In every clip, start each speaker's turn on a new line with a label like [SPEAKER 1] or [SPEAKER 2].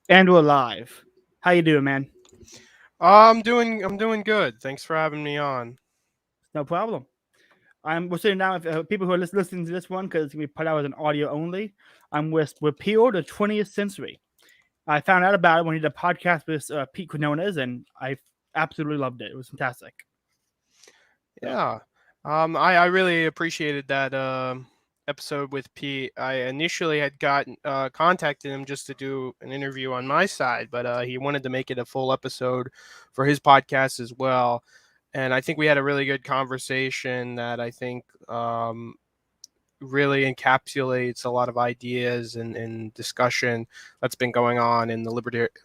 [SPEAKER 1] And we're live. How you doing, man?
[SPEAKER 2] I'm doing good. Thanks for having me on.
[SPEAKER 1] No problem. We're sitting down with people who are listening to this one because it's gonna be put out as an audio only. I'm with Repeal the 20th Century. I found out about it when he did a podcast with Pete Quinones, and I absolutely loved it. It was fantastic. So,
[SPEAKER 2] Yeah. I really appreciated that episode with Pete. I initially had gotten contacted him just to do an interview on my side, but he wanted to make it a full episode for his podcast as well. And I think we had a really good conversation that I think really encapsulates a lot of ideas and discussion that's been going on in the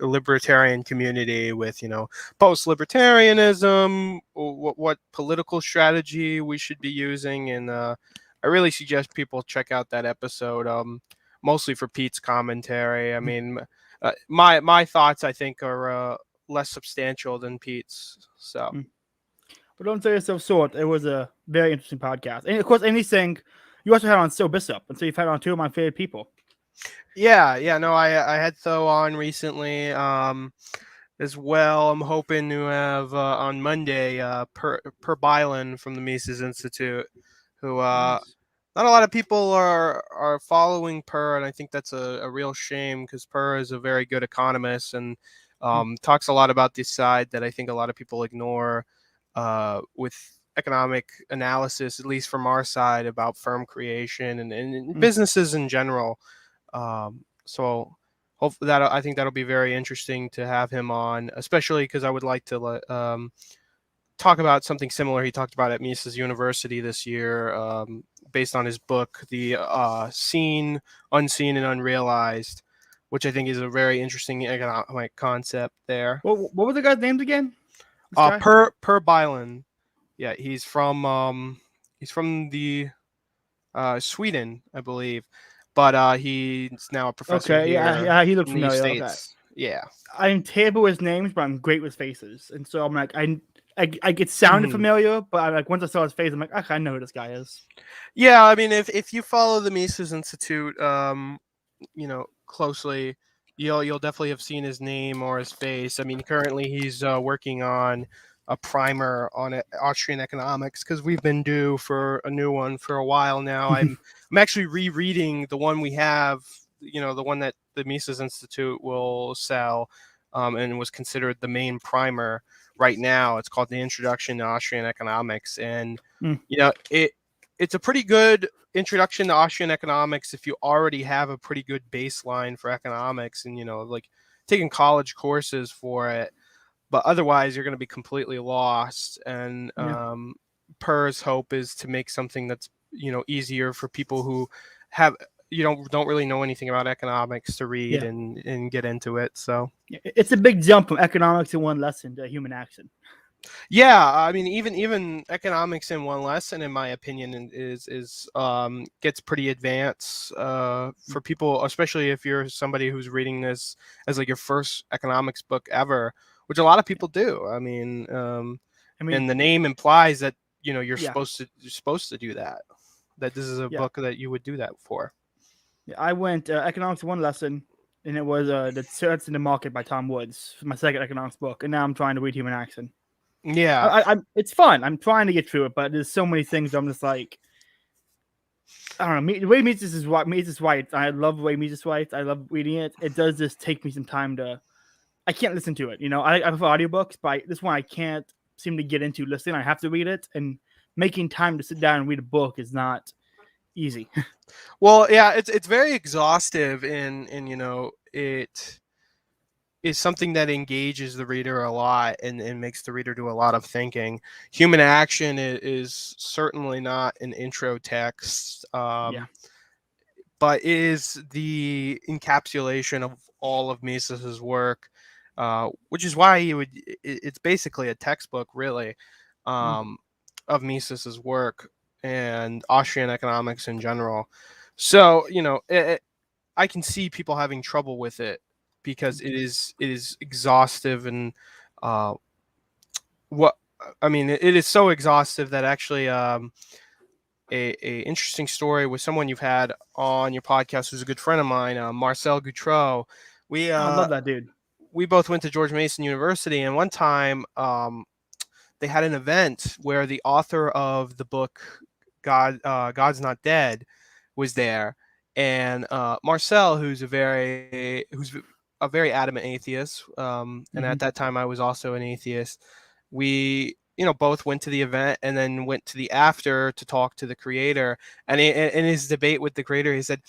[SPEAKER 2] libertarian community with, post-libertarianism, what political strategy we should be using. And I really suggest people check out that episode, mostly for Pete's commentary. I mean, my thoughts, I think, are less substantial than Pete's. So.
[SPEAKER 1] but don't sell yourself short. It was a very interesting podcast, and of course, anything you also had on Still Bishop, and so you've had on two of my favorite people.
[SPEAKER 2] Yeah, no, I had Tho on recently, as well. I'm hoping to have on Monday Per Bylan from the Mises Institute, who
[SPEAKER 1] Nice.
[SPEAKER 2] not a lot of people are following Per, and I think that's a real shame because Per is a very good economist and talks a lot about this side that I think a lot of people ignore with economic analysis, at least from our side, about firm creation and businesses in general. So hopefully that I think that'll be very interesting to have him on, especially because I would like to talk about something similar he talked about at Mises University this year, based on his book, The Seen, Unseen, and Unrealized, which I think is a very interesting economic concept there.
[SPEAKER 1] What were the guys' names again? This guy?
[SPEAKER 2] Per Bylan, yeah, he's from the Sweden, I believe, but he's now a professor
[SPEAKER 1] Okay,
[SPEAKER 2] here
[SPEAKER 1] yeah, he looked
[SPEAKER 2] in the
[SPEAKER 1] familiar. Okay.
[SPEAKER 2] States. Yeah.
[SPEAKER 1] I'm terrible with names, but I'm great with faces, and so I'm like, I get sounded
[SPEAKER 2] Mhm.
[SPEAKER 1] familiar, but I like once I saw his face, I'm like, okay, I know who this guy is.
[SPEAKER 2] Yeah, I mean, if you follow the Mises Institute, closely, you'll definitely have seen his name or his face. I mean, currently he's working on a primer on Austrian economics because we've been due for a new one for a while now. I'm actually rereading the one we have, the one that the Mises Institute will sell, and was considered the main primer right now. It's called The Introduction to Austrian Economics, and
[SPEAKER 1] Mm.
[SPEAKER 2] it's a pretty good introduction to Austrian economics if you already have a pretty good baseline for economics and like taking college courses for it. But otherwise, you're going to be completely lost. And
[SPEAKER 1] Yeah,
[SPEAKER 2] Per's hope is to make something that's easier for people who have don't really know anything about economics to read
[SPEAKER 1] yeah.
[SPEAKER 2] and get into it. So.
[SPEAKER 1] It's a big jump from economics in one lesson to human action.
[SPEAKER 2] Yeah, I mean, even economics in one lesson, in my opinion, is gets pretty advanced for people, especially if you're somebody who's reading this as like your first economics book ever, which a lot of people do. I mean,
[SPEAKER 1] I mean,
[SPEAKER 2] and the name implies that
[SPEAKER 1] yeah,
[SPEAKER 2] you're supposed to do that. That this is a
[SPEAKER 1] yeah.
[SPEAKER 2] book that you would do that for.
[SPEAKER 1] Yeah, I went economics one lesson, and it was the Search in the Market by Tom Woods for my second economics book, and now I'm trying to read human action.
[SPEAKER 2] Yeah.
[SPEAKER 1] It's fun. I'm trying to get through it, but there's so many things I'm just like, I don't know. The way Mises writes, I love the way Mises writes. I love reading it. It does just take me some time to. I can't listen to it. I prefer audiobooks, but this one I can't seem to get into listening. I have to read it, and making time to sit down and read a book is not easy.
[SPEAKER 2] Well, yeah, it's very exhaustive, and it is something that engages the reader a lot and makes the reader do a lot of thinking. Human action is certainly not an intro text,
[SPEAKER 1] Yeah,
[SPEAKER 2] but is the encapsulation of all of Mises's work, which is why it's basically a textbook, really,
[SPEAKER 1] mm,
[SPEAKER 2] um, of Mises's work and Austrian economics in general. So, I can see people having trouble with it because it is exhaustive and uh, what I mean, it is so exhaustive that actually a interesting story with someone you've had on your podcast who's a good friend of mine, Marcel Goutreau. We
[SPEAKER 1] I love that dude.
[SPEAKER 2] we both went to George Mason University, and one time they had an event where the author of the book God's Not Dead was there, and Marcel, who's a very adamant atheist, and at that time I was also an atheist. We both went to the event and then went to the after to talk to the creator, and in his debate with the creator, he said,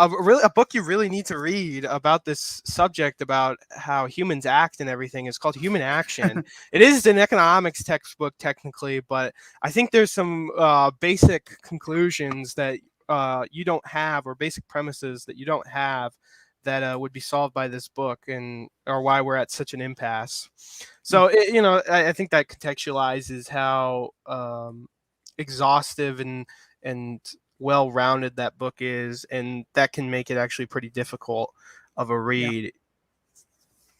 [SPEAKER 2] a book you really need to read about this subject, about how humans act and everything, is called Human Action. It is an economics textbook technically, but I think there's some basic conclusions that you don't have, or basic premises that you don't have, that would be solved by this book, and or why we're at such an impasse. So I think that contextualizes how exhaustive and well-rounded that book is, and that can make it actually pretty difficult of a read.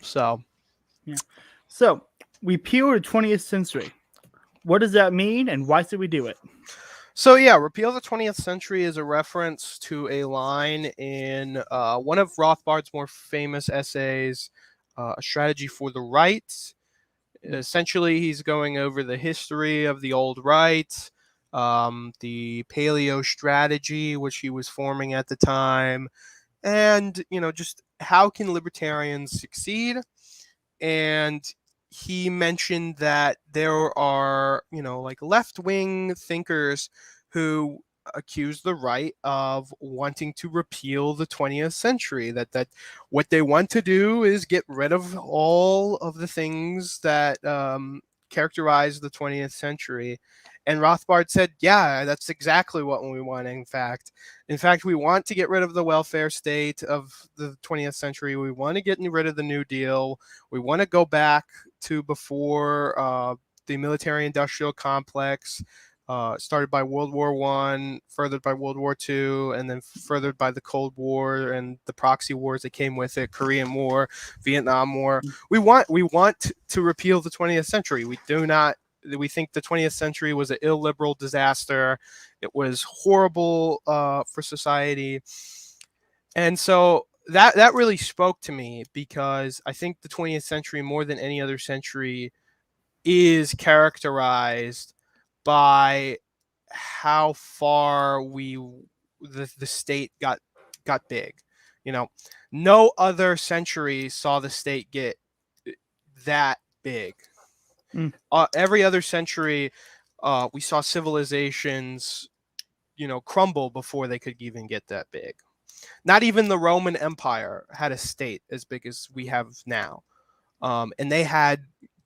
[SPEAKER 2] So
[SPEAKER 1] repeal the 20th century. What does that mean, and why should we do it?
[SPEAKER 2] So Repeal the 20th Century is a reference to a line in one of Rothbard's more famous essays, A Strategy for the Right. Essentially, he's going over the history of the old right, the paleo strategy, which he was forming at the time, and just how can libertarians succeed. And he mentioned that there are like left-wing thinkers who accuse the right of wanting to repeal the 20th century, that what they want to do is get rid of all of the things that characterize the 20th century. And Rothbard said, yeah, that's exactly what we want. In fact, we want to get rid of the welfare state of the 20th century. We want to get rid of the New Deal. We want to go back to before the military-industrial complex, started by World War I, furthered by World War II, and then furthered by the Cold War and the proxy wars that came with it, Korean War, Vietnam War. We want to repeal the 20th century. We think the 20th century was an illiberal disaster. It was horrible for society. And so that really spoke to me, because I think the 20th century, more than any other century, is characterized by how far the state got big. No other century saw the state get that big. Every other century, we saw civilizations, crumble before they could even get that big. Not even the Roman Empire had a state as big as we have now, and they had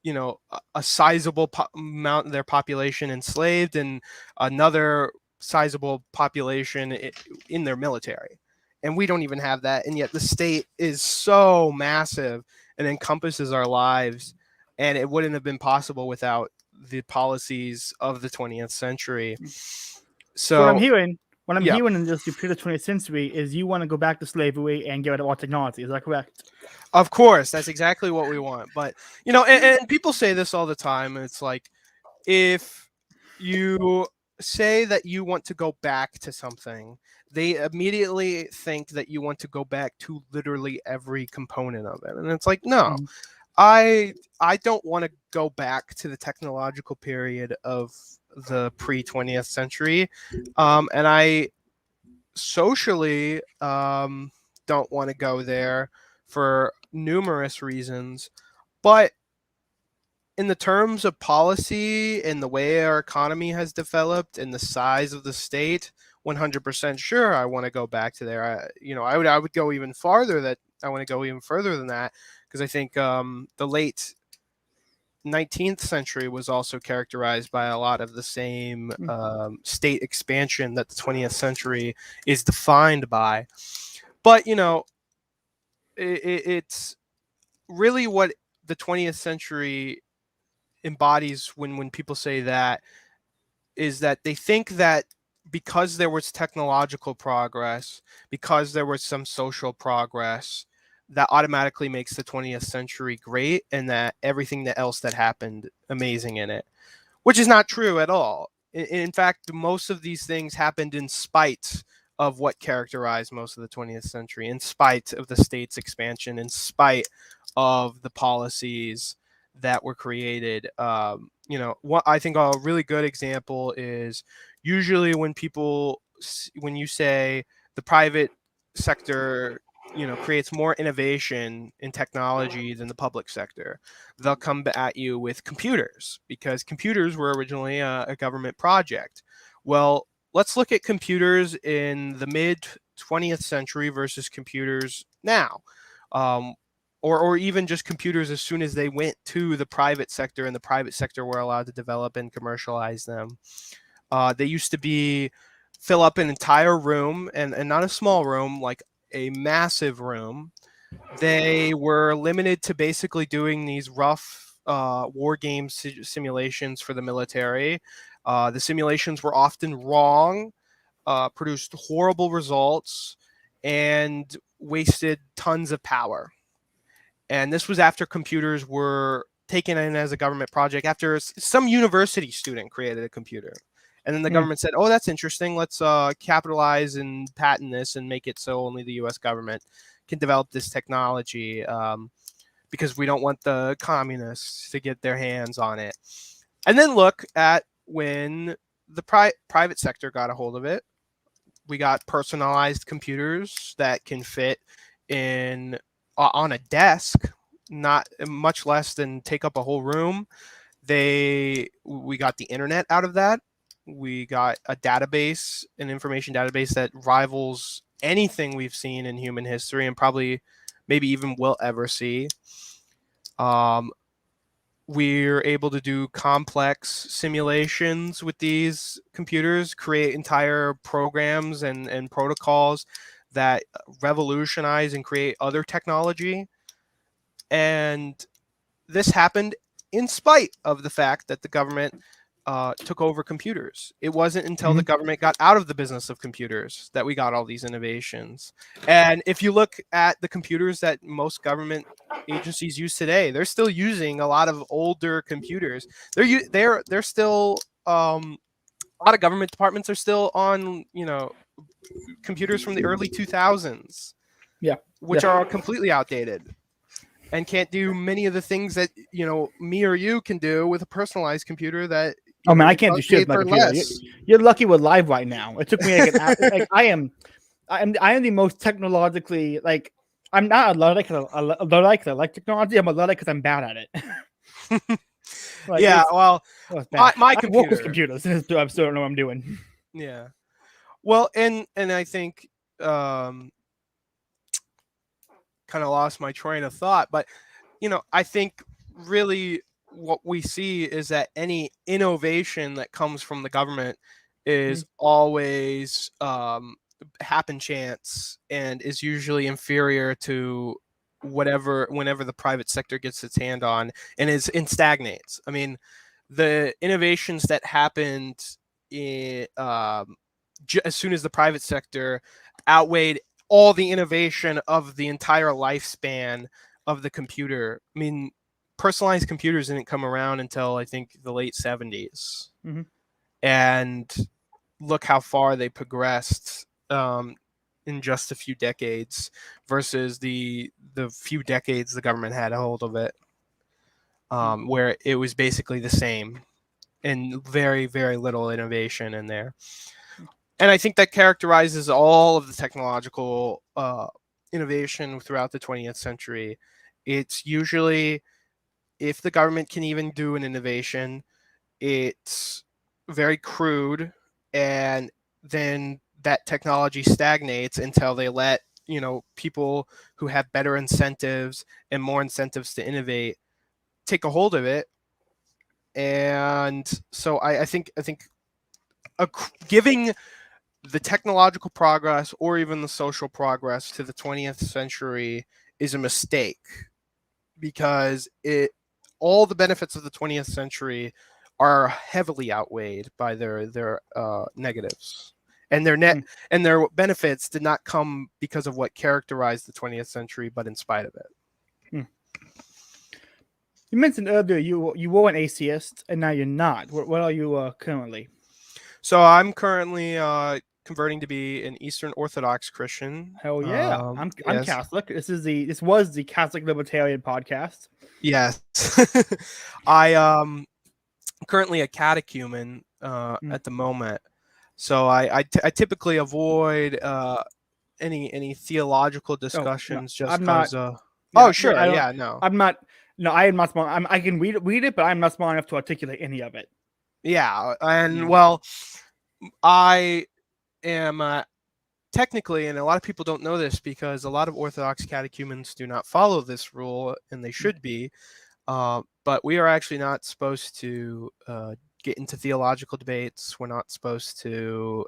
[SPEAKER 2] a sizable amount of their population enslaved, and another sizable population in their military. And we don't even have that, and yet the state is so massive and encompasses our lives, and it wouldn't have been possible without the policies of the 20th century. So
[SPEAKER 1] what I'm hearing in this repeal the 20th century is you want to go back to slavery and get rid of all technology. Is that correct?
[SPEAKER 2] Of course, that's exactly what we want. But and people say this all the time. It's like, if you say that you want to go back to something, they immediately think that you want to go back to literally every component of it. And it's like, no, I don't want to go back to the technological period of the pre-20th century. And I socially don't want to go there for numerous reasons. But in the terms of policy and the way our economy has developed and the size of the state, 100% sure I want to go back to there. I would go even farther. I want to go even further than that, because I think the late 19th century was also characterized by a lot of the same state expansion that the 20th century is defined by. But it's really what the 20th century embodies when people say that, is that they think that because there was technological progress, because there was some social progress, that automatically makes the 20th century great, and that everything else that happened amazing in it, which is not true at all. In fact, most of these things happened in spite of what characterized most of the 20th century, in spite of the state's expansion, in spite of the policies that were created. What I think a really good example is usually when you say the private sector creates more innovation in technology than the public sector, they'll come at you with computers, because computers were originally a government project. Well, let's look at computers in the mid 20th century versus computers now, or even just computers as soon as they went to the private sector and the private sector were allowed to develop and commercialize them. They used to fill up an entire room, and not a small room, like a massive room. They were limited to basically doing these rough war game simulations for the military. The simulations were often wrong, produced horrible results, and wasted tons of power. And this was after computers were taken in as a government project, after some university student created a computer. And then the government said, oh, that's interesting. Let's capitalize and patent this and make it so only the US government can develop this technology, because we don't want the communists to get their hands on it. And then look at when the private sector got a hold of it. We got personalized computers that can fit in on a desk, not much less than take up a whole room. We got the internet out of that. We got a database, an information database that rivals anything we've seen in human history, and probably maybe even will ever see. We're able to do complex simulations with these computers, create entire programs and protocols that revolutionize and create other technology. And this happened in spite of the fact that the government took over computers. It wasn't until the government got out of the business of computers that we got all these innovations. And if you look at the computers that most government agencies use today, they're still using a lot of older computers. They're still a lot of government departments are still on computers from the early 2000s, which are completely outdated and can't do many of the things that me or you can do with a personalized computer. That
[SPEAKER 1] I can't do shit with my computer. You're lucky we're live right now. It took me like I am the most technologically, like, I'm not a Luddite because I like technology. I'm a Luddite because I'm bad at it.
[SPEAKER 2] My
[SPEAKER 1] computer. I work with computers. I still don't know what I'm doing.
[SPEAKER 2] Yeah. Well, and I think kind of lost my train of thought, but I think really what we see is that any innovation that comes from the government is always happen chance, and is usually inferior to whenever the private sector gets its hand on, and stagnates. I mean, the innovations that happened as soon as the private sector outweighed all the innovation of the entire lifespan of the computer. I mean, personalized computers didn't come around until I think the late 70s. And look how far they progressed in just a few decades versus the few decades the government had a hold of it, where it was basically the same and very, very little innovation in there. And I think that characterizes all of the technological innovation throughout the 20th century. It's usually, if the government can even do an innovation, it's very crude, and then that technology stagnates until they let people who have better incentives and more incentives to innovate take a hold of it. And so I think giving the technological progress or even the social progress to the 20th century is a mistake, because all the benefits of the 20th century are heavily outweighed by their negatives, and their benefits did not come because of what characterized the 20th century, but in spite of it.
[SPEAKER 1] You mentioned earlier you were an atheist, and now you're not. What are you currently?
[SPEAKER 2] So I'm currently converting to be an Eastern Orthodox Christian.
[SPEAKER 1] Hell yeah, I'm
[SPEAKER 2] Yes.
[SPEAKER 1] Catholic. This was the Catholic Libertarian podcast.
[SPEAKER 2] Yes. I currently a catechumen at the moment, so I typically avoid any theological discussions just
[SPEAKER 1] I'm not.
[SPEAKER 2] because.
[SPEAKER 1] Yeah,
[SPEAKER 2] Oh sure,
[SPEAKER 1] I don't.
[SPEAKER 2] yeah, no,
[SPEAKER 1] I'm not. No, I am not smart. I can read it, but I'm not smart enough to articulate any of it.
[SPEAKER 2] yeah, and
[SPEAKER 1] Yeah.
[SPEAKER 2] well, I am technically, and a lot of people don't know this because a lot of Orthodox catechumens do not follow this rule, and they should be. But we are actually not supposed to get into theological debates. We're not supposed to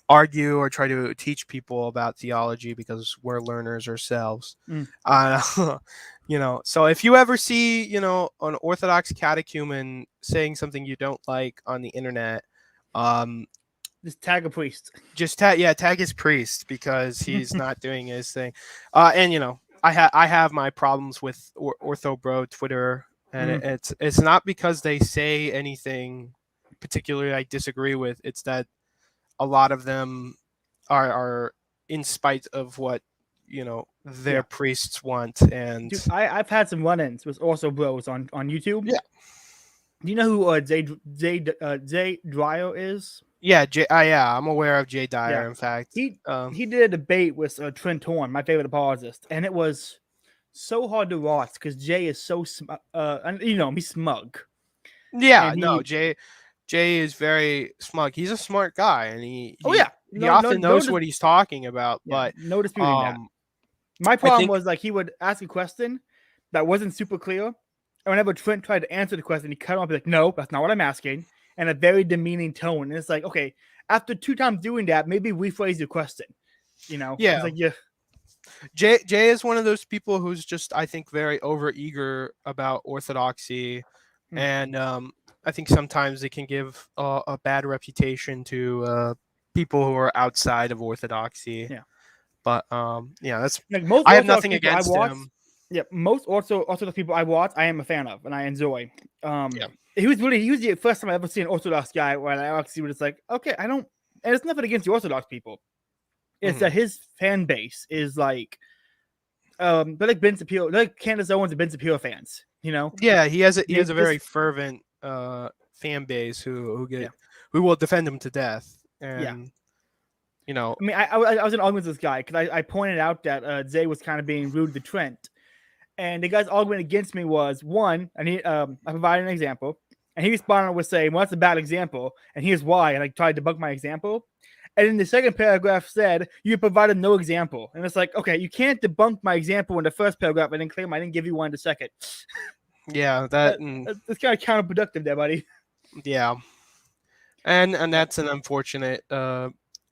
[SPEAKER 2] argue or try to teach people about theology because we're learners ourselves. So if you ever see, an Orthodox catechumen saying something you don't like on the internet,
[SPEAKER 1] Just tag a priest.
[SPEAKER 2] just tag his priest because he's not doing his thing. And I have my problems with Ortho Bro Twitter, and it's not because they say anything particularly I disagree with. It's that a lot of them are in spite of what their priests want. And
[SPEAKER 1] Dude, I've had some run-ins with also bros on YouTube.
[SPEAKER 2] Yeah.
[SPEAKER 1] Do you know who Jay Dryer is?
[SPEAKER 2] Yeah, I'm aware of Jay Dyer.
[SPEAKER 1] Yeah.
[SPEAKER 2] In fact,
[SPEAKER 1] he did a debate with Trent Horn, my favorite apologist, and it was so hard to watch because Jay is so he's smug.
[SPEAKER 2] yeah,
[SPEAKER 1] And
[SPEAKER 2] no, Jay is very smug. He's a smart guy, and he
[SPEAKER 1] No,
[SPEAKER 2] often knows what he's talking about. But
[SPEAKER 1] no disputing that. My problem was like he would ask a question that wasn't super clear, and whenever Trent tried to answer the question, he cut him off, be like, "No, that's not what I'm asking," and a very demeaning tone. And it's like, okay, after 2 times doing that, maybe rephrase your question.
[SPEAKER 2] Yeah.
[SPEAKER 1] It's like, yeah.
[SPEAKER 2] Jay is one of those people who's just, I think, very overeager about orthodoxy, and I think sometimes it can give a bad reputation to people who are outside of orthodoxy.
[SPEAKER 1] Yeah.
[SPEAKER 2] But that's
[SPEAKER 1] like most.
[SPEAKER 2] I have nothing against him.
[SPEAKER 1] Yeah, most Orthodox people I watch, I am a fan of and I enjoy. He was the first time I ever seen an Orthodox guy where I actually was like, okay, I don't, and it's nothing against the Orthodox people. It's that his fan base is like, they're like Ben Shapiro, they're like Candace Owens and Ben Shapiro fans.
[SPEAKER 2] Yeah, he has a very fervent fan base who will defend him to death. And
[SPEAKER 1] I mean, I was in argument with this guy because I pointed out that Zay was kind of being rude to Trent, and the guy's argument against me was one, and I provided an example, and he responded with saying, "Well, that's a bad example, and here's why," and I tried to debunk my example. And then the second paragraph said, "You provided no example," and it's like, okay, you can't debunk my example in the first paragraph and then claim I didn't give you one in the second.
[SPEAKER 2] Yeah,
[SPEAKER 1] that's kind of counterproductive, there, buddy.
[SPEAKER 2] Yeah, and that's an unfortunate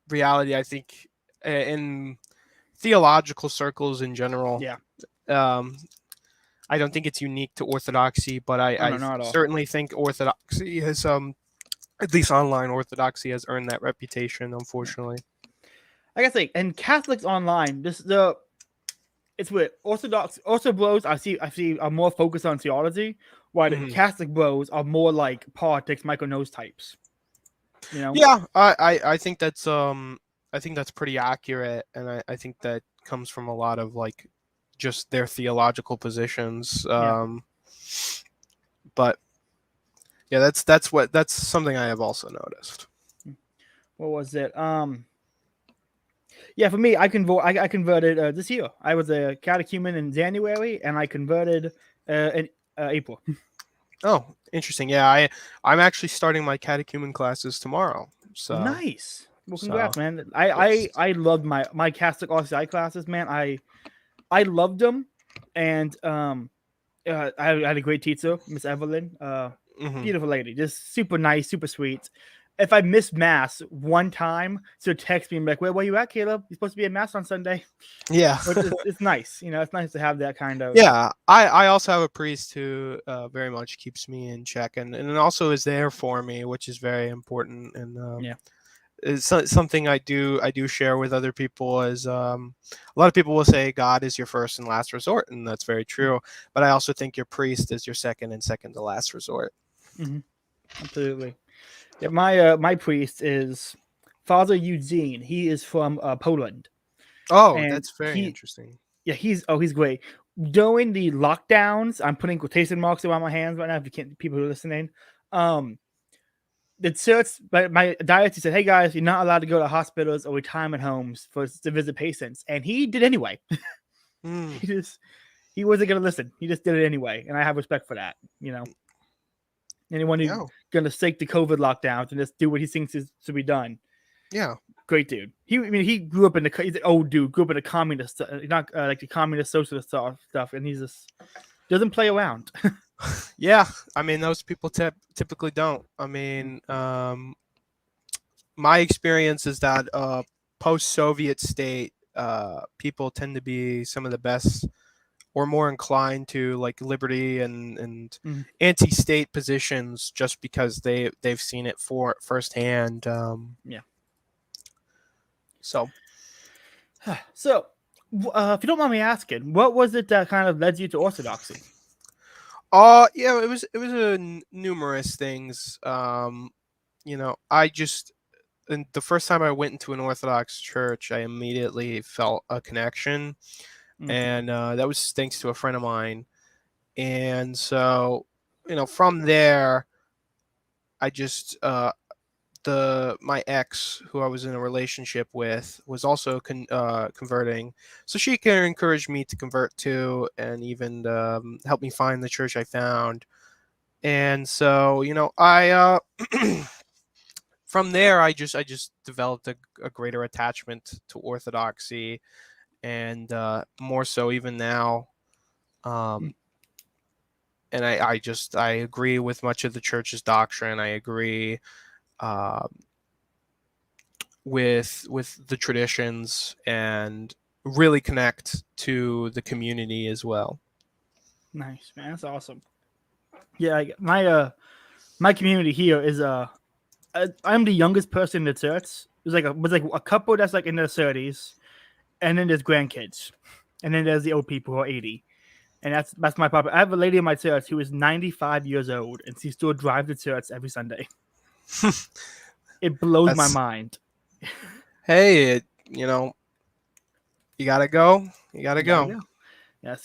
[SPEAKER 2] reality, I think, in theological circles in general.
[SPEAKER 1] Yeah.
[SPEAKER 2] I don't think it's unique to Orthodoxy, but I certainly think Orthodoxy has, at least online Orthodoxy, has earned that reputation, unfortunately.
[SPEAKER 1] I guess and Catholics online, it's weird. Orthodox bros I see are more focused on theology, while the Catholic bros are more like politics, Michael Knows types.
[SPEAKER 2] Yeah, I think that's pretty accurate, and I think that comes from a lot of like just their theological positions. But yeah, that's something I have also noticed.
[SPEAKER 1] What was it? Yeah, for me, I converted this year. I was a catechumen in January, and I converted in April.
[SPEAKER 2] Oh, interesting. Yeah, I'm actually starting my catechumen classes tomorrow. So
[SPEAKER 1] nice. Well, congrats, man. I loved my Catholic RCI classes, man. I loved them, and I had a great teacher, Miss Evelyn. Beautiful lady, just super nice, super sweet. If I missed mass one time, she'll text me and be like, "Where were you at, Caleb? You're supposed to be at mass on Sunday."
[SPEAKER 2] Yeah,
[SPEAKER 1] it's nice. It's nice to have that kind of.
[SPEAKER 2] Yeah, I also have a priest who very much keeps me in check and also is there for me, which is very important. And it's something I do share with other people. Is a lot of people will say God is your first and last resort, and that's very true. But I also think your priest is your second to last resort.
[SPEAKER 1] Absolutely. Yeah, my priest is Father Eugene. He is from Poland,
[SPEAKER 2] Oh,
[SPEAKER 1] and
[SPEAKER 2] that's very interesting.
[SPEAKER 1] he's great. During the lockdowns, I'm putting quotation marks around my hands right now. If you can't, people who are listening, the church, my diocese said, "Hey guys, you're not allowed to go to hospitals or retirement homes to visit patients," and he did anyway.
[SPEAKER 2] Mm.
[SPEAKER 1] He wasn't gonna listen. He just did it anyway, and I have respect for that. Anyone who's
[SPEAKER 2] Yeah.
[SPEAKER 1] gonna stake the COVID lockdowns and just do what he thinks is to be done.
[SPEAKER 2] Yeah.
[SPEAKER 1] Great dude. He grew up he's an old dude, grew up in a communist, not like the communist socialist stuff, and he's just doesn't play around.
[SPEAKER 2] Yeah. I mean, those people typically don't. I mean, my experience is that post-Soviet state people tend to be some of the best or more inclined to like liberty and anti-state positions just because they've seen it firsthand.
[SPEAKER 1] Yeah.
[SPEAKER 2] So
[SPEAKER 1] So, if you don't mind me asking, what was it that kind of led you to orthodoxy?
[SPEAKER 2] yeah, it was numerous things. I just and the first time I went into an Orthodox church, I immediately felt a connection, and that was thanks to a friend of mine. And so, from there, I just my ex, who I was in a relationship with, was also converting, so she can encourage me to convert too, and even help me find the church I found. And so, I from there, I just developed a greater attachment to Orthodoxy, and more so even now. And I agree with much of the church's doctrine. I agree uh, with the traditions, and really connect to the community as well.
[SPEAKER 1] Nice, man. That's awesome. Yeah, my community here is I'm the youngest person in the church. There's like a couple that's like in their 30s, and then there's grandkids, and then there's the old people who are 80. And that's my papa. I have a lady in my church who is 95 years old, and she still drives to church every Sunday. It blows my
[SPEAKER 2] That's
[SPEAKER 1] mind.
[SPEAKER 2] Hey, you gotta go. You gotta
[SPEAKER 1] You gotta
[SPEAKER 2] go.
[SPEAKER 1] go. Yeah,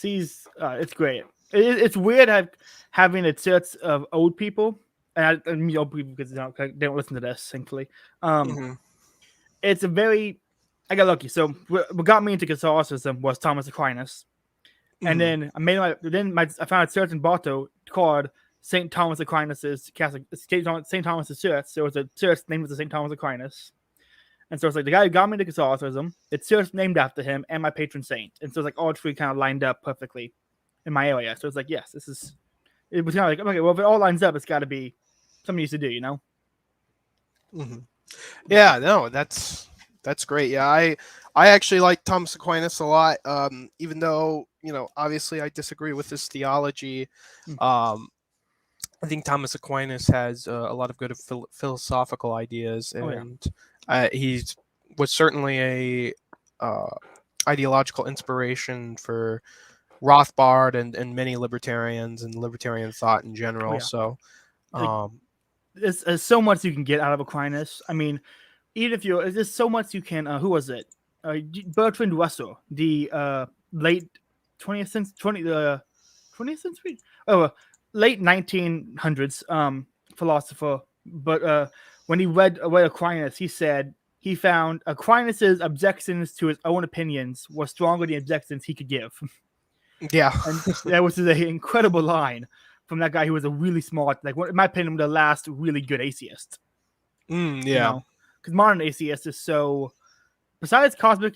[SPEAKER 1] it's great. It's weird having a church of old people, and I mean old people because they don't listen to this, thankfully.
[SPEAKER 2] Hmm.
[SPEAKER 1] It's a very I got lucky. So what got me into Catholicism was Thomas Aquinas, and
[SPEAKER 2] Hmm.
[SPEAKER 1] then I found a church in Bartow called St. Thomas Aquinas's Catholic St. Thomas's Church. So it was a church named after St. Thomas Aquinas. And so it's like the guy who got me into Catholicism, it's church named after him, and my patron saint. And so it's like all three kind of lined up perfectly in my area. So it's like, yes, it was kind of like, okay, well, if it all lines up, it's got to be something you used to do,
[SPEAKER 2] Hmm. Yeah, no, that's great. Yeah, I actually like Thomas Aquinas a lot. Even though obviously I disagree with his theology. Um, I think Thomas Aquinas has a lot of good philosophical ideas,
[SPEAKER 1] Oh, yeah.
[SPEAKER 2] and he was certainly a ideological inspiration for Rothbard and many libertarians and libertarian thought in
[SPEAKER 1] Oh,
[SPEAKER 2] general.
[SPEAKER 1] yeah.
[SPEAKER 2] So,
[SPEAKER 1] Like, there's so much you can get out of Aquinas. I mean, even if there's so much you can, who was it? Bertrand Russell, the late 20th century, 20th century? Late 1900s philosopher. But when he read Aquinas, he said he found Aquinas's objections to his own opinions were stronger than the objections he could give.
[SPEAKER 2] yeah.
[SPEAKER 1] And that was an incredible line from that guy who was a really smart, like, in my opinion, the last really good atheist.
[SPEAKER 2] Yeah.
[SPEAKER 1] Because modern atheists is so. Besides cosmic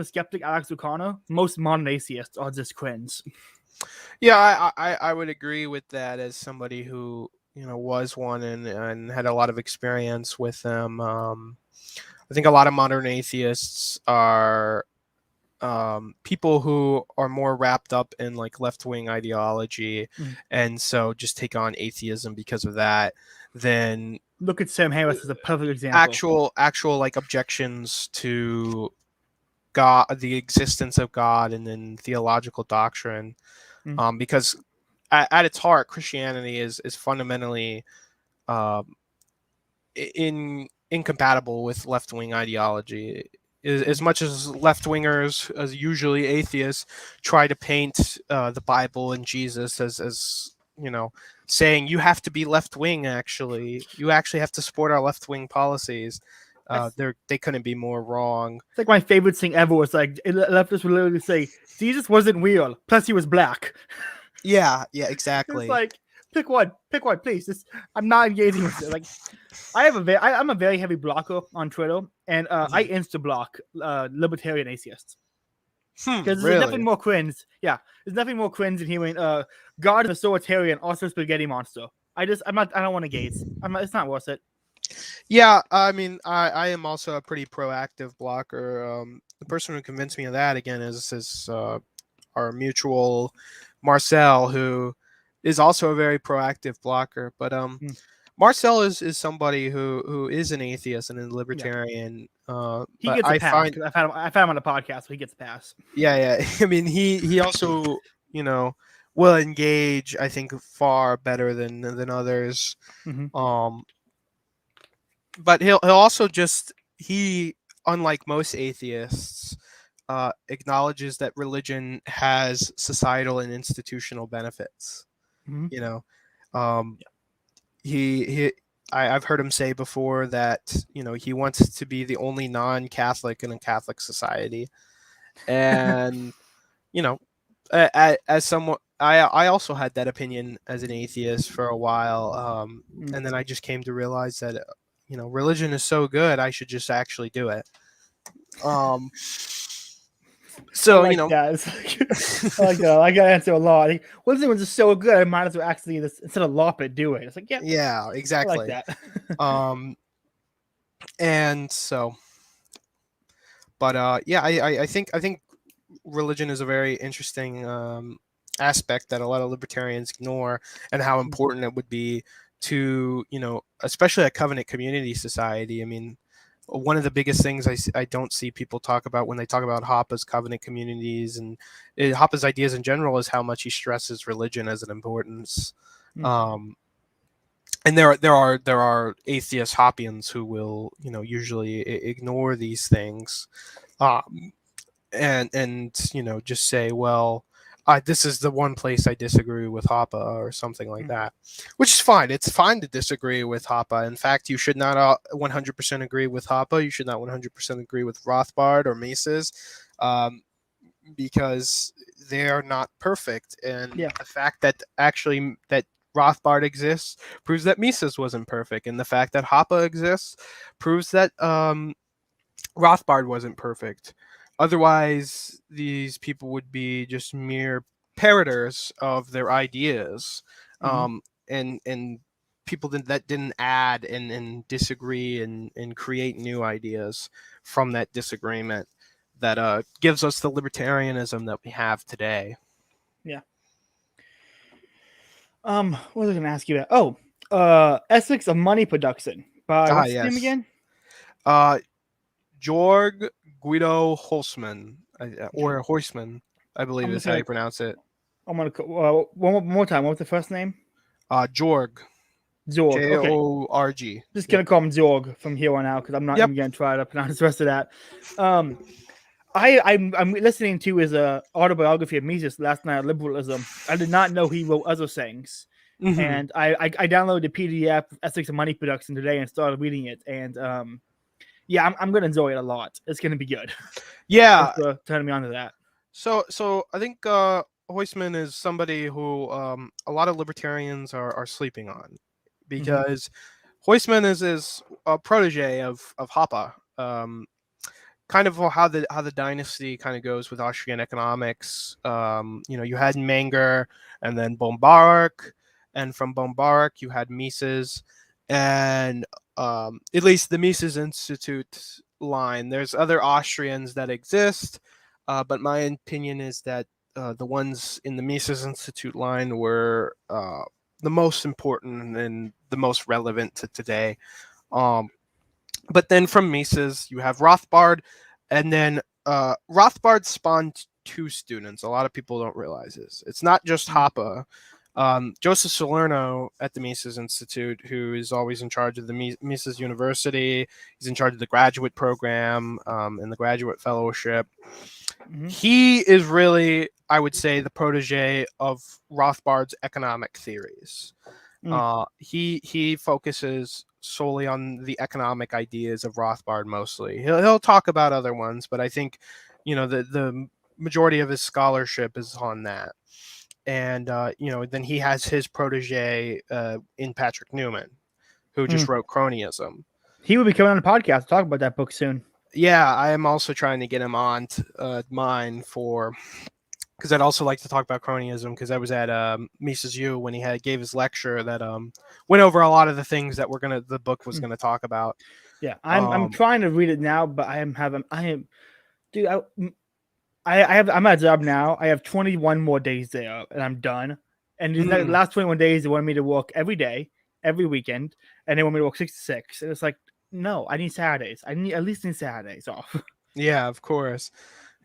[SPEAKER 1] skeptic Alex O'Connor, most modern atheists are just cringe.
[SPEAKER 2] Yeah, I would agree with that as somebody who was one and had a lot of experience with them. I think a lot of modern atheists are people who are more wrapped up in like left-wing ideology, and so just take on atheism because of that. Then
[SPEAKER 1] Look at Sam Harris as a perfect example.
[SPEAKER 2] actual like objections to God, the existence of God, and then theological doctrine. Because at its heart, Christianity is fundamentally in incompatible with left-wing ideology. As much as left-wingers, as usually atheists, try to paint the Bible and Jesus as saying you have to be left-wing. Actually, you actually have to support our left-wing policies. They couldn't be more wrong.
[SPEAKER 1] It's like my favorite thing ever was like leftists would literally say Jesus wasn't real, plus he was black.
[SPEAKER 2] Yeah, exactly.
[SPEAKER 1] It's like pick one, please. I'm not engaging with it. Like I'm a very heavy blocker on Twitter, and I insta block libertarian atheists because there's nothing more cringe. Yeah, there's nothing more cringe than hearing God is a authoritarian, also a spaghetti monster. I don't want to gaze. It's not worth it.
[SPEAKER 2] Yeah, I mean, I am also a pretty proactive blocker. The person who convinced me of that again is our mutual Marcel, who is also a very proactive blocker. But Marcel is somebody who is an atheist and a libertarian.
[SPEAKER 1] He gets a pass. I've had him on the podcast, so he gets a pass.
[SPEAKER 2] Yeah. I mean, he also will engage, I think, far better than others. But he'll also unlike most atheists, acknowledges that religion has societal and institutional benefits. I've heard him say before that he wants to be the only non-Catholic in a Catholic society, and as someone, I also had that opinion as an atheist for a while, and then I just came to realize that religion is so good, I should just actually do it. So
[SPEAKER 1] it's like, I got to answer a lot. What if it was just so good? I might as well actually instead of lop it, do it. It's like
[SPEAKER 2] yeah, exactly.
[SPEAKER 1] I like that.
[SPEAKER 2] And so, but I think religion is a very interesting aspect that a lot of libertarians ignore, and how important it would be to especially a covenant community society. I mean, one of the biggest things I don't see people talk about when they talk about Hoppe's covenant communities and Hoppe's ideas in general is how much he stresses religion as an importance. And there are atheist Hoppians who will usually ignore these things, and just say, well, this is the one place I disagree with Hoppe or something like that, which is fine. It's fine to disagree with Hoppe. In fact, you should not 100% agree with Hoppe. You should not 100% agree with Rothbard or Mises, because they are not perfect. And the fact that actually that Rothbard exists proves that Mises wasn't perfect. And the fact that Hoppe exists proves that Rothbard wasn't perfect. Otherwise, these people would be just mere parroters of their ideas, and people that didn't add and disagree and create new ideas from that disagreement that gives us the libertarianism that we have today.
[SPEAKER 1] Yeah. What was I going to ask you about? Ethics of Money Production by what's his name again?
[SPEAKER 2] Georg Guido Holzmann, or Huysman, I believe is how you pronounce it.
[SPEAKER 1] I'm gonna one more time. What's the first name?
[SPEAKER 2] Jorg. Jorg.
[SPEAKER 1] Just gonna call him Jorg from here on out because I'm not even gonna try to pronounce the rest of that. I'm listening to his autobiography of Mises last night, Liberalism. I did not know he wrote other things, and I downloaded the PDF Ethics of Money Production today and started reading it, and I'm gonna enjoy it a lot. It's gonna be good.
[SPEAKER 2] Yeah,
[SPEAKER 1] turning me on to that.
[SPEAKER 2] So I think Huysman is somebody who a lot of libertarians are sleeping on, because Huysman is a protege of Hoppe. Kind of how the dynasty kind of goes with Austrian economics. You had Menger and then Bombark, and from Bombark you had Mises, and at least the Mises Institute line. There's other Austrians that exist, but my opinion is that the ones in the Mises Institute line were the most important and the most relevant to today. But then from Mises, you have Rothbard, and then Rothbard spawned two students. A lot of people don't realize this. It's not just Hoppe. Joseph Salerno at the Mises Institute, who is always in charge of the Mises University. He's in charge of the graduate program and the graduate fellowship.
[SPEAKER 1] Mm-hmm.
[SPEAKER 2] He is really, I would say, the protege of Rothbard's economic theories. He focuses solely on the economic ideas of Rothbard mostly. He'll talk about other ones, but I think, the majority of his scholarship is on that. And then he has his protege in Patrick Newman, who just wrote Cronyism.
[SPEAKER 1] He will be coming on the podcast to talk about that book soon.
[SPEAKER 2] Yeah, I am also trying to get him on mine because I'd also like to talk about cronyism, because I was at Mises U when he gave his lecture that went over a lot of the things that the book was gonna talk about.
[SPEAKER 1] Yeah, I'm trying to read it now, but I'm at a job now. I have 21 more days there, and I'm done. And the last 21 days, they want me to work every day, every weekend, and they want me to work 6 to 6. And it's like, no, I need Saturdays. I need at least Saturdays off.
[SPEAKER 2] Yeah, of course.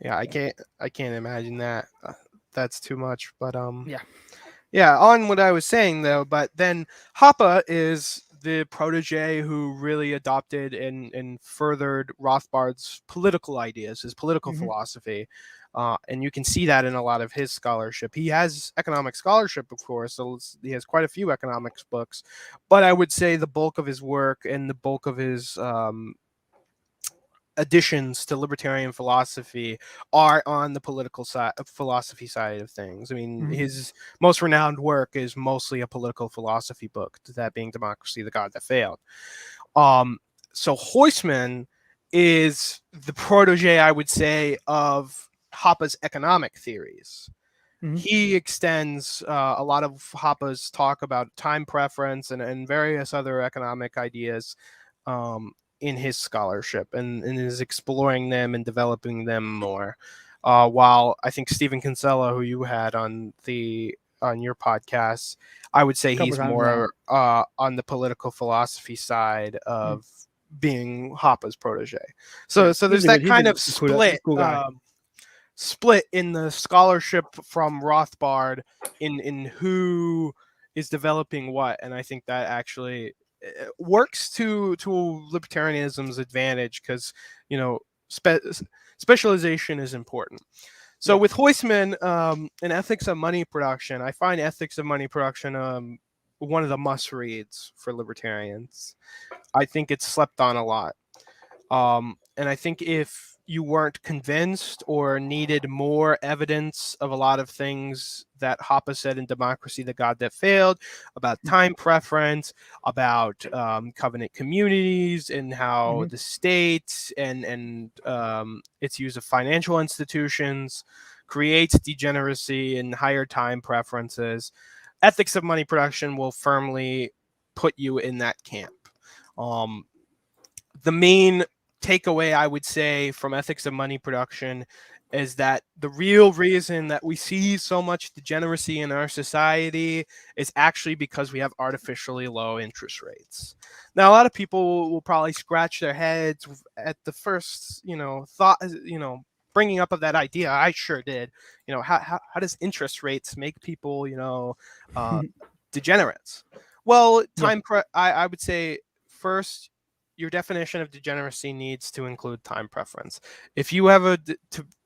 [SPEAKER 2] Yeah, I can't imagine that. That's too much. But yeah. On what I was saying though, but then Hoppe is the protege who really adopted and furthered Rothbard's political ideas, his political philosophy. And you can see that in a lot of his scholarship. He has economic scholarship, of course, so he has quite a few economics books. But I would say the bulk of his work and the bulk of his additions to libertarian philosophy are on the political side, philosophy side of things. I mean, his most renowned work is mostly a political philosophy book, that being Democracy, the God That Failed. So Huysman is the protege, I would say, of Hoppe's economic theories. He extends a lot of Hoppe's talk about time preference and various other economic ideas in his scholarship, and is exploring them and developing them more. While I think Stephen Kinsella, who you had on your podcast, I would say he's more on the political philosophy side of being Hoppe's protege. So there's that kind of split. Split in the scholarship from Rothbard in who is developing what, and I think that actually works to libertarianism's advantage, because specialization is important. So with Huysman in Ethics of Money Production, I find Ethics of Money Production one of the must reads for libertarians. I think it's slept on a lot, and I think if you weren't convinced or needed more evidence of a lot of things that Hoppe said in Democracy, the God That Failed, about time preference, about covenant communities, and how the state and its use of financial institutions creates degeneracy and higher time preferences, Ethics of Money Production will firmly put you in that camp. The main takeaway, I would say, from Ethics of Money Production is that the real reason that we see so much degeneracy in our society is actually because we have artificially low interest rates. Now, a lot of people will probably scratch their heads at the first, thought, bringing up of that idea. I sure did. How does interest rates make people, degenerates? Well, I would say first, your definition of degeneracy needs to include time preference. If you have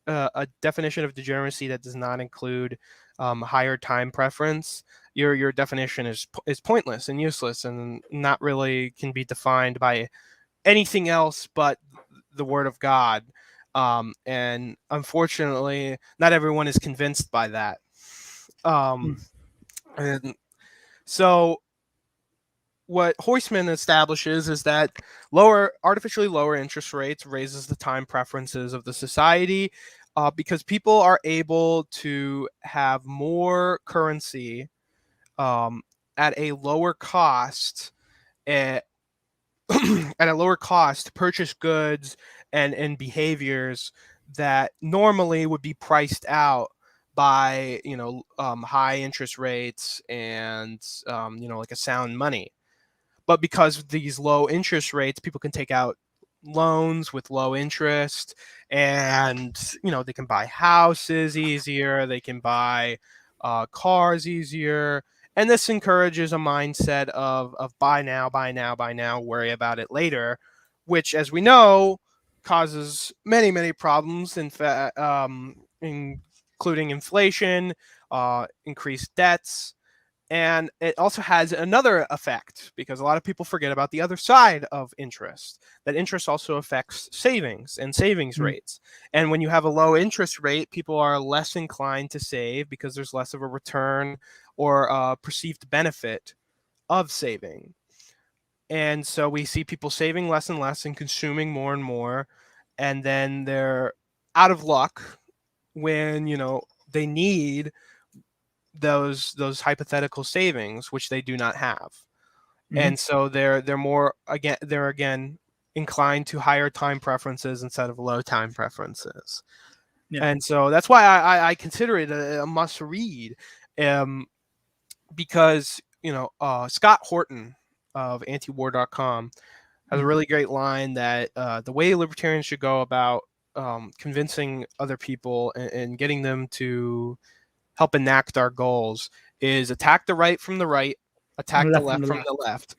[SPEAKER 2] a definition of degeneracy that does not include higher time preference, your definition is pointless and useless, and not really can be defined by anything else but the Word of God. And unfortunately, not everyone is convinced by that. And so what Huysman establishes is that artificially lower interest rates raises the time preferences of the society, because people are able to have more currency at a lower cost, at a lower cost, to purchase goods and behaviors that normally would be priced out by high interest rates and like a sound money. But because of these low interest rates, people can take out loans with low interest, and they can buy houses easier, they can buy cars easier, And this encourages a mindset of buy now, buy now, buy now, worry about it later, which, as we know, causes many problems, including inflation, increased debts. And it also has another effect, because a lot of people forget about the other side of interest, that interest also affects savings and savings rates. And when you have a low interest rate, people are less inclined to save because there's less of a return or perceived benefit of saving. And so we see people saving less and less and consuming more and more. And then they're out of luck when, they need those hypothetical savings, which they do not have. And so they're again inclined to higher time preferences instead of low time preferences.
[SPEAKER 1] Yeah.
[SPEAKER 2] And so that's why I consider it a must read, because Scott Horton of antiwar.com has a really great line that the way libertarians should go about convincing other people and getting them to help enact our goals is attack the right from the right, attack the left from the left.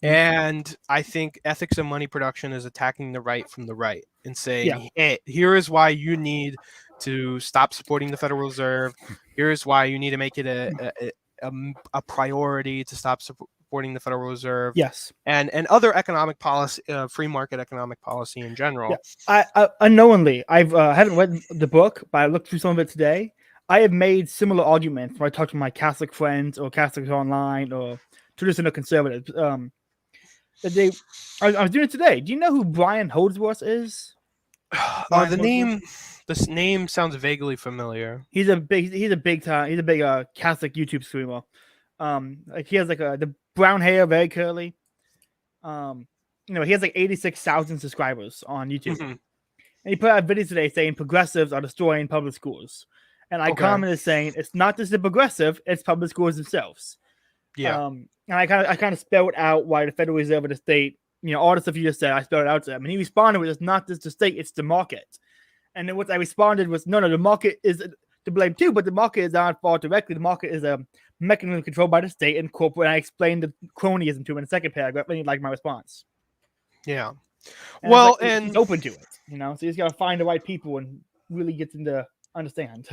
[SPEAKER 2] And I think ethics of money production is attacking the right from the right and saying, hey, here is why you need to stop supporting the Federal Reserve. Here's why you need to make it a priority to stop supporting the Federal Reserve.
[SPEAKER 1] Yes.
[SPEAKER 2] And other economic policy, free market economic policy in general.
[SPEAKER 1] Yeah. I unknowingly, I haven't read the book, but I looked through some of it today. I have made similar arguments when I talk to my Catholic friends or Catholics online or traditional conservatives. I was doing it today. Do you know who Brian Holdsworth is?
[SPEAKER 2] This name sounds vaguely familiar.
[SPEAKER 1] He's a big Catholic YouTube streamer. Like he has like the brown hair, very curly. He has like 86,000 subscribers on YouTube. And he put out videos today saying progressives are destroying public schools. And I commented saying it's not just the progressive, it's public schools themselves.
[SPEAKER 2] Yeah.
[SPEAKER 1] And I kind of spelled out why the Federal Reserve of the state, all the stuff you just said, I spelled it out to him. And he responded with, it's not just the state, it's the market. And then what I responded was, no, the market is to blame too, but the market is not fault directly. The market is a mechanism controlled by the state and corporate. And I explained the cronyism to him in the second paragraph, and he liked my response.
[SPEAKER 2] Yeah.
[SPEAKER 1] And well, he's open to it, so he's got to find the right people and really get them to understand.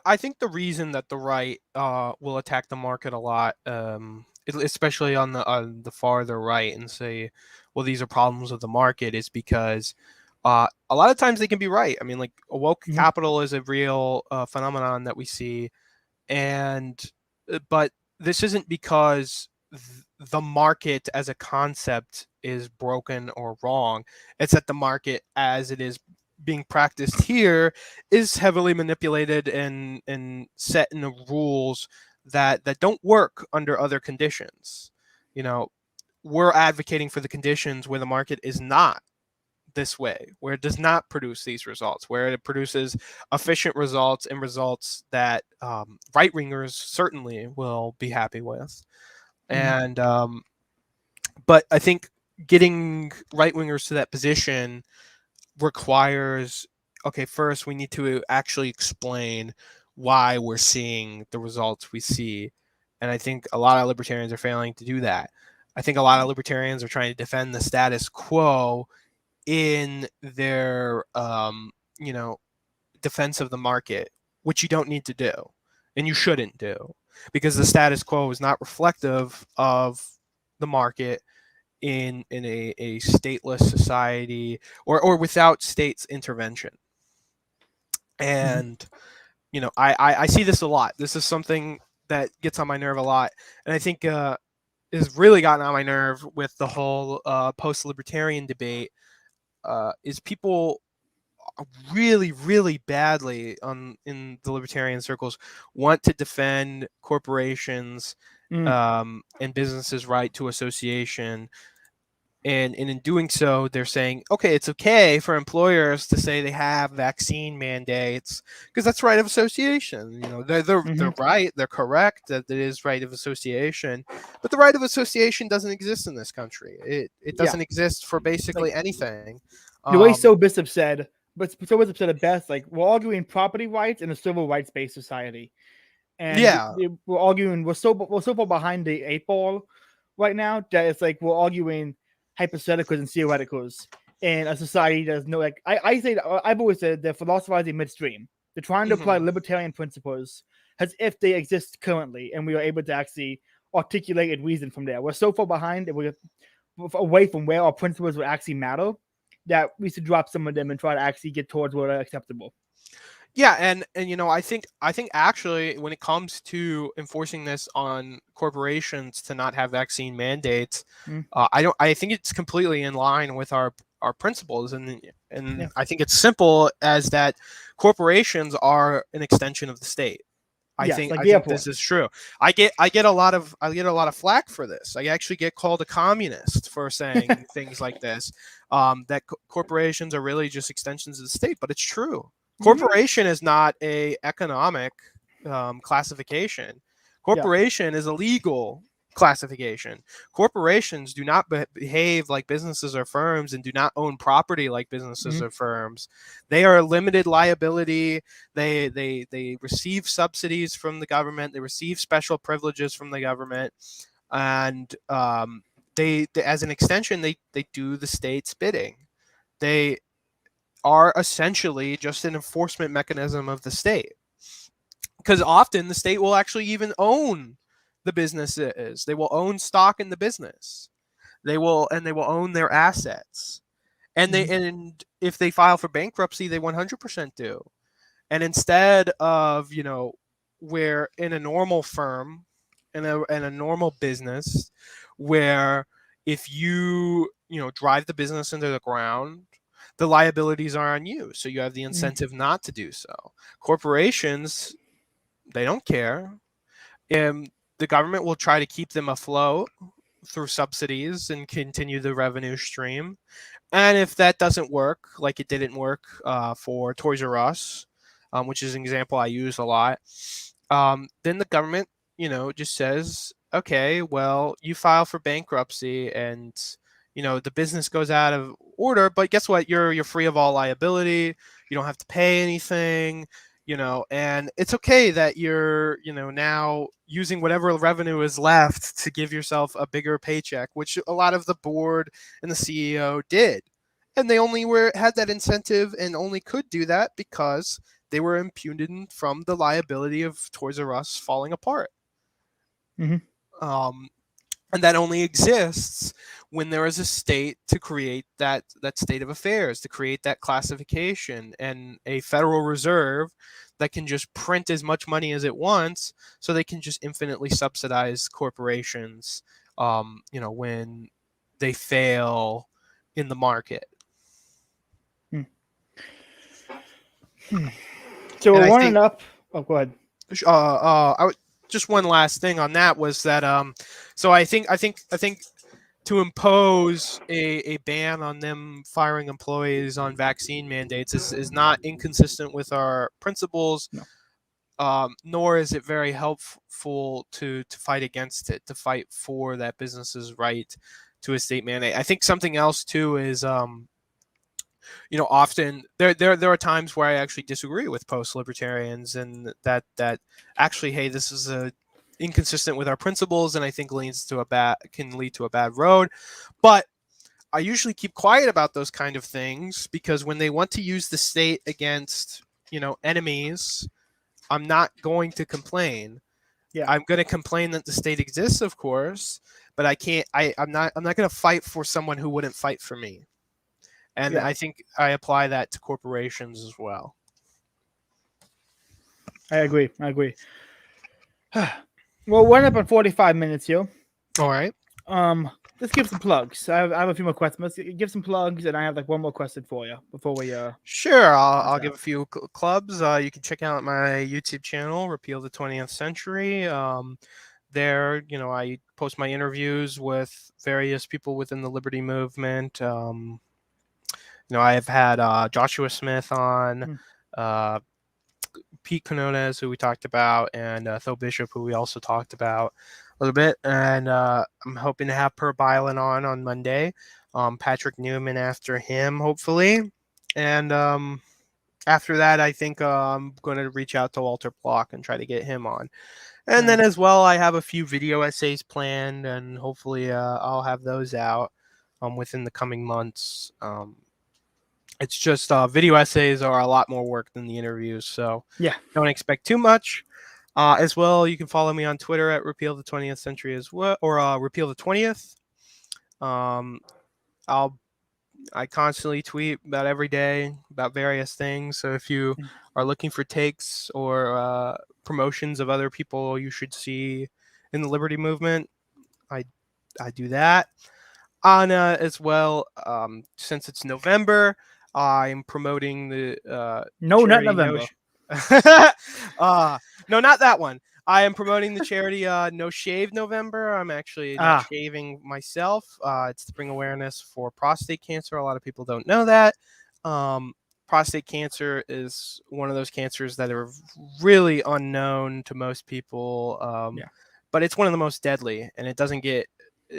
[SPEAKER 2] I think the reason that the right will attack the market a lot, especially on the farther right, and say, well, these are problems of the market, is because a lot of times they can be right. I mean, like woke capital is a real phenomenon that we see, but this isn't because the market as a concept is broken or wrong. It's that the market as it is being practiced here is heavily manipulated and set in rules that don't work under other conditions. We're advocating for the conditions where the market is not this way, where it does not produce these results, where it produces efficient results and results that right-wingers certainly will be happy with. And but I think getting right-wingers to that position requires, first we need to actually explain why we're seeing the results we see. And I think a lot of libertarians are failing to do that. I think a lot of libertarians are trying to defend the status quo in their defense of the market, which you don't need to do and you shouldn't do, because the status quo is not reflective of the market in a stateless society or without state's intervention. And I see this a lot. This is something that gets on my nerve a lot, and I think has really gotten on my nerve with the whole post-libertarian debate. Is people really badly in the libertarian circles want to defend corporations and businesses' right to association. And in doing so, they're saying, it's okay for employers to say they have vaccine mandates because that's right of association. They're right, they're correct that it is right of association, but the right of association doesn't exist in this country. It doesn't exist for basically anything.
[SPEAKER 1] The way So Bishop said, but So Bishop said it best, like, we're arguing property rights in a civil rights-based society. and
[SPEAKER 2] Yeah.
[SPEAKER 1] we're arguing. We're so far behind the 8 ball right now that it's like we're arguing hypotheticals and theoreticals in a society that's no like I say I've always said they're philosophizing midstream. They're trying to apply
[SPEAKER 2] Mhm.
[SPEAKER 1] libertarian principles as if they exist currently, and we are able to actually articulate and reason from there. We're so far behind, and we're away from where our principles would actually matter that we should drop some of them and try to actually get towards what are acceptable.
[SPEAKER 2] Yeah, and I think actually when it comes to enforcing this on corporations to not have vaccine mandates,
[SPEAKER 1] Mm,
[SPEAKER 2] I think it's completely in line with our principles, and
[SPEAKER 1] yeah.
[SPEAKER 2] I think it's simple as that corporations are an extension of the state.
[SPEAKER 1] Yes, like
[SPEAKER 2] I
[SPEAKER 1] the
[SPEAKER 2] think this
[SPEAKER 1] airport.
[SPEAKER 2] is true. I get a lot of flack for this. I actually get called a communist for saying things like this. That corporations are really just extensions of the state, but it's true.
[SPEAKER 1] Mhm.
[SPEAKER 2] Corporation is not a economic classification.
[SPEAKER 1] Yeah.
[SPEAKER 2] Corporation is a legal classification. Corporations do not behave like businesses or firms and do not own property like businesses
[SPEAKER 1] Mhm.
[SPEAKER 2] or firms. They are limited liability. They receive subsidies from the government. They receive special privileges from the government, and they as an extension they do the state's bidding. They are essentially just an enforcement mechanism of the state, because often the state will actually even own the businesses. They will own stock in the business. They will own their assets.
[SPEAKER 1] Mhm.
[SPEAKER 2] And if they file for bankruptcy, they 100% do. And instead of, where in a normal firm, in a normal business, where if drive the business into the ground, the liabilities are on you. So you have the
[SPEAKER 1] Mhm.
[SPEAKER 2] incentive not to do so. Corporations, they don't care. And the government will try to keep them afloat through subsidies and continue the revenue stream. And if that doesn't work, like it didn't work for Toys R Us, which is an example I use a lot, then the government, just says, okay, well, you file for bankruptcy, and the business goes out of order. But guess what? You're free of all liability. You don't have to pay anything. And it's okay that you're, now using whatever revenue is left to give yourself a bigger paycheck, which a lot of the board and the CEO did. And they only had that incentive and only could do that because they were impugned from the liability of Toys R Us falling apart.
[SPEAKER 1] Mhm.
[SPEAKER 2] Um, and that only exists when there is a state to create that state of affairs, to create that classification, and a Federal Reserve that can just print as much money as it wants, so they can just infinitely subsidize corporations, when they fail in the market.
[SPEAKER 1] Hmm. Hmm. So
[SPEAKER 2] And
[SPEAKER 1] we're
[SPEAKER 2] I
[SPEAKER 1] running
[SPEAKER 2] think
[SPEAKER 1] up. Oh, go ahead.
[SPEAKER 2] just one last thing on that was that so I think to impose a ban on them firing employees on vaccine mandates is not inconsistent with our principles,
[SPEAKER 1] No.
[SPEAKER 2] nor is it very helpful to fight against it, to fight for that business's right to a state mandate. I think something else too is often there are times where I actually disagree with post libertarians, and that actually, hey, this is a inconsistent with our principles, and I think can lead to a bad road. But I usually keep quiet about those kind of things, because when they want to use the state against enemies, I'm not going to complain.
[SPEAKER 1] Yeah.
[SPEAKER 2] I'm going to complain that the state exists, of course, but I can't. I'm not going to fight for someone who wouldn't fight for me. And
[SPEAKER 1] Yeah.
[SPEAKER 2] I think I apply that to corporations as well.
[SPEAKER 1] I agree. I agree. Well, we're up on 45 minutes here.
[SPEAKER 2] All right.
[SPEAKER 1] Um, let's give some plugs. I have a few more questions. Let's give some plugs, and I have like one more question for you before we
[SPEAKER 2] Sure. I'll
[SPEAKER 1] pass
[SPEAKER 2] give
[SPEAKER 1] out.
[SPEAKER 2] a few clubs. You can check out my YouTube channel, Repeal the 20th Century. There, I post my interviews with various people within the liberty movement. I have had Joshua Smith on,
[SPEAKER 1] Hmm.
[SPEAKER 2] uh, Pete Quinones, who we talked about, and Tho Bishop, who we also talked about a little bit. And I'm hoping to have Per Bylan on Monday. Patrick Newman after him, hopefully. And after that, I think I'm going to reach out to Walter Block and try to get him on. And then
[SPEAKER 1] Nice.
[SPEAKER 2] as well, I have a few video essays planned, and hopefully I'll have those out within the coming months. It's just video essays are a lot more work than the interviews, so
[SPEAKER 1] Yeah.
[SPEAKER 2] don't expect too much. As well, you can follow me on Twitter at Repeal the 20th Century as well, or Repeal the 20th. I constantly tweet about every day about various things. So if you are looking for takes or promotions of other people you should see in the liberty movement, I do that. As well, since it's November, I'm promoting the
[SPEAKER 1] No, not
[SPEAKER 2] charity
[SPEAKER 1] November.
[SPEAKER 2] No, not that one. I am promoting the charity No Shave November. I'm actually not shaving myself. It's to bring awareness for prostate cancer. A lot of people don't know that. Prostate cancer is one of those cancers that are really unknown to most people. But it's one of the most deadly, and it doesn't get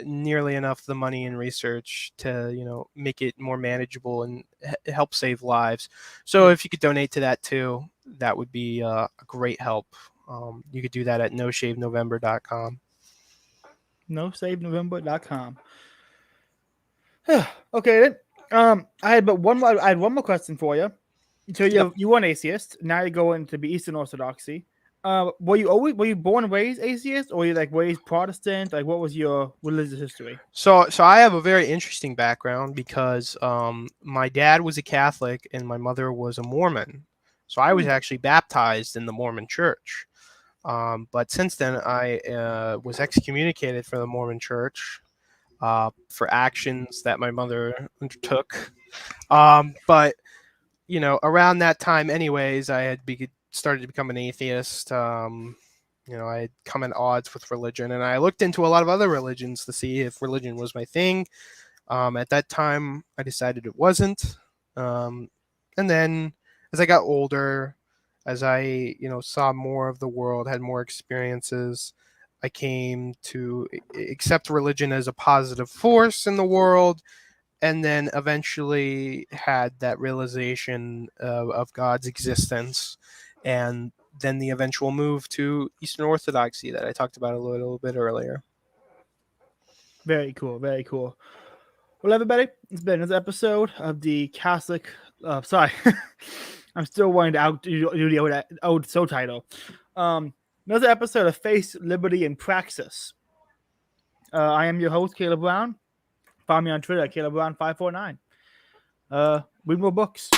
[SPEAKER 2] nearly enough the money and research to make it more manageable and help save lives. So if you could donate to that too, that would be a great help. You could do that at noshavenovember.com.
[SPEAKER 1] Noshavenovember.com. Okay then. I had one more question for you. So you were an atheist. Now you're going to be Eastern Orthodoxy. Were you born and raised atheist, or were you like raised Protestant? Like, what was your religious history?
[SPEAKER 2] So I have a very interesting background because my dad was a Catholic and my mother was a Mormon. So I was actually baptized in the Mormon Church. But since then, I was excommunicated from the Mormon Church for actions that my mother undertook. But around that time, anyways, I had started to become an atheist. I had come at odds with religion, and I looked into a lot of other religions to see if religion was my thing. At that time, I decided it wasn't. And then as I got older, as I saw more of the world, had more experiences, I came to accept religion as a positive force in the world, and then eventually had that realization of God's existence, and then the eventual move to Eastern Orthodoxy that I talked about a little bit earlier.
[SPEAKER 1] Very cool. Very cool. Well, everybody, it's been another episode of the Catholic. Sorry, I'm still wanting to outdo the old show title. Another episode of Faith, Liberty, and Praxis. I am your host, Caleb Brown. Find me on Twitter at CalebBrown549. Read more books.